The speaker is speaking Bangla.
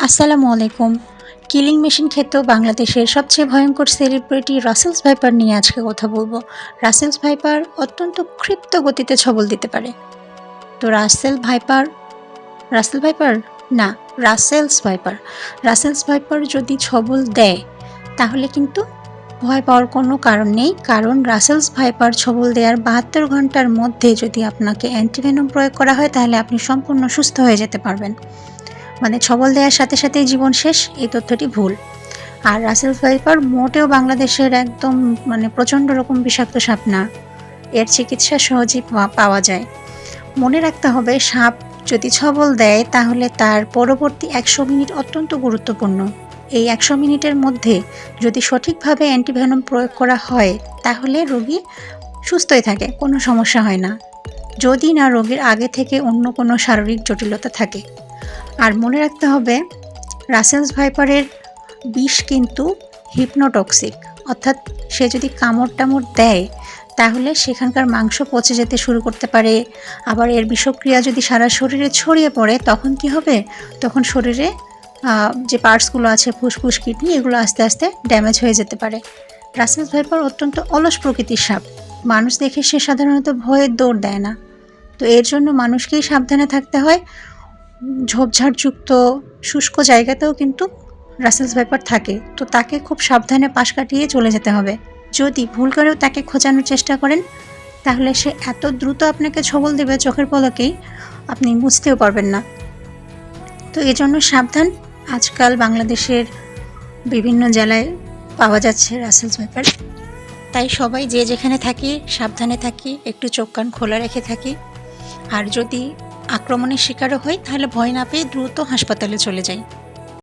আসসালামু আলাইকুম। কিলিং মেশিন খেতেও বাংলাদেশের সবচেয়ে ভয়ঙ্কর সেলিব্রিটি রাসেলস ভাইপার নিয়ে আজকে কথা বলবো। রাসেলস ভাইপার অত্যন্ত ক্ষিপ্ত গতিতে ছবল দিতে পারে। তো রাসেল ভাইপার না, রাসেলস ভাইপার। রাসেলস ভাইপার যদি ছবল দেয় তাহলে কিন্তু ভয় পাওয়ার কোনো কারণ নেই, কারণ রাসেলস ভাইপার ছবল দেওয়ার ৭২ ঘন্টার মধ্যে যদি আপনাকে অ্যান্টিভেনম প্রয়োগ করা হয় তাহলে আপনি সম্পূর্ণ সুস্থ হয়ে যেতে পারবেন। মানে ছবল দেওয়ার সাথে সাথেই জীবন শেষ, এই তথ্যটি ভুল। আর রাসেলস ভাইপার মোটেও বাংলাদেশের একদম প্রচণ্ড রকম বিষাক্ত সাপ না, এর চিকিৎসা সহজেই পাওয়া যায়। মনে রাখতে হবে, সাপ যদি ছবল দেয় তাহলে তার পরবর্তী ১০০ মিনিট অত্যন্ত গুরুত্বপূর্ণ। এই ১০০ মিনিটের মধ্যে যদি সঠিকভাবে অ্যান্টিভেনম প্রয়োগ করা হয় তাহলে রোগী সুস্থই থাকে, কোনো সমস্যা হয় না, যদি না রোগীর আগে থেকে অন্য কোনো শারীরিক জটিলতা থাকে। আর মনে রাখতে হবে, রাসেলস ভাইপারের বিষ কিন্তু হিপনোটক্সিক, অর্থাৎ সে যদি কামড় দেয় তাহলে সেখানকার মাংস পচে যেতে শুরু করতে পারে। আবার এর বিষক্রিয়া যদি সারা শরীরে ছড়িয়ে পড়ে তখন কি হবে, তখন শরীরে যে পার্টসগুলো আছে, ফুসফুস, কিডনি, এগুলো আস্তে আস্তে ড্যামেজ হয়ে যেতে পারে। রাসেলস ভাইপার অত্যন্ত অলস প্রকৃতির সাপ, মানুষ দেখে সে সাধারণত ভয়ে দৌড় দেয় না। তো এর জন্য মানুষকেই সাবধানে থাকতে হয়। ঝোপঝাড়যুক্ত শুষ্ক জায়গাতেও কিন্তু রাসেলস ভাইপার থাকে, তো তাকে খুব সাবধানে পাশ কাটিয়ে চলে যেতে হবে। যদি ভুল করেও তাকে খোঁচানোর চেষ্টা করেন তাহলে সে এত দ্রুত আপনাকে ছবল দেবে, চোখের পলকেই আপনি বুঝতেও পারবেন না। তো এজন্য সাবধান। আজকাল বাংলাদেশের বিভিন্ন জেলায় পাওয়া যাচ্ছে রাসেলস ভাইপার, তাই সবাই যে যেখানে থাকি সাবধানে থাকি, একটু চোখ কান খোলা রেখে থাকি। আর যদি আক্রমণের শিকারও হই তাহলে ভয় না পেয়ে দ্রুত হাসপাতালে চলে যাই।